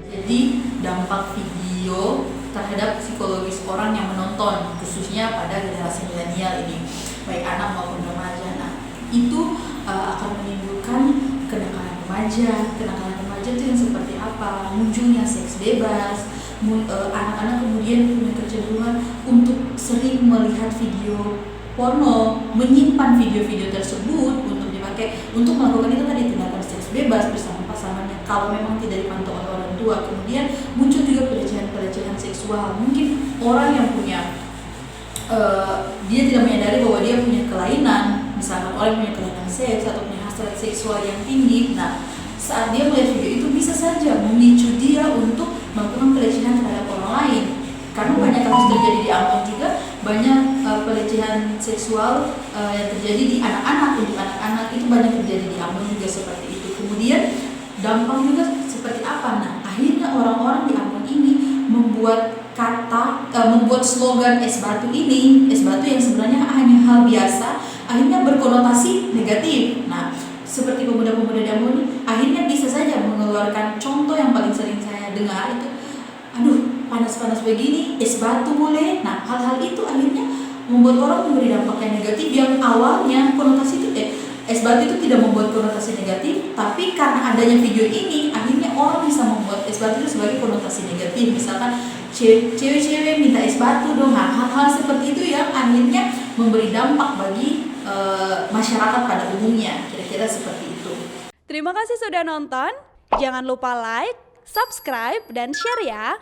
Jadi dampak video terhadap psikologis orang yang menonton, khususnya pada generasi milenial ini, baik anak maupun remaja. Nah, itu akan menimbulkan kenakalan remaja. Kenakalan remaja itu yang seperti apa? Munculnya seks bebas, anak-anak kemudian punya kecenderungan untuk sering melihat video porno, menyimpan video-video tersebut untuk dipakai untuk melakukan itu tadi, tindakan seks bebas bersama pasangannya kalau memang tidak dipantau oleh orang tua. Kemudian muncul juga pelecehan seksual. Mungkin orang yang punya dia tidak menyadari bahwa dia punya kelainan, misalkan orang yang punya kelainan seks atau punya hasrat seksual yang tinggi. Nah, saat dia melihat video itu bisa saja memicu dia untuk melakukan pelecehan terhadap orang lain. Karena banyak kasus terjadi di Ambon juga, banyak pelecehan seksual yang terjadi di anak-anak. Untuk anak-anak itu banyak terjadi di Ambon juga seperti itu. Kemudian dampak juga seperti apa? Nah, akhirnya orang-orang di Ambon ini membuat membuat slogan es batu ini, es batu yang sebenarnya hanya hal biasa, akhirnya berkonotasi negatif. Nah, seperti pemuda-pemuda di Ambon ini, akhirnya bisa saja mengeluarkan contoh yang paling sering saya dengar itu, aduh panas-panas begini, es batu boleh. Nah, hal-hal itu akhirnya membuat orang memberi dampak yang negatif yang awalnya konotasi itu es batu itu tidak membuat konotasi negatif, tapi karena adanya video ini akhirnya orang bisa membuat es batu itu sebagai konotasi negatif. Misalkan cewek-cewek minta es batu dong. Nah, hal-hal seperti itu yang akhirnya memberi dampak bagi masyarakat pada umumnya. Kira-kira seperti itu. Terima kasih sudah nonton. Jangan lupa like, subscribe, dan share ya.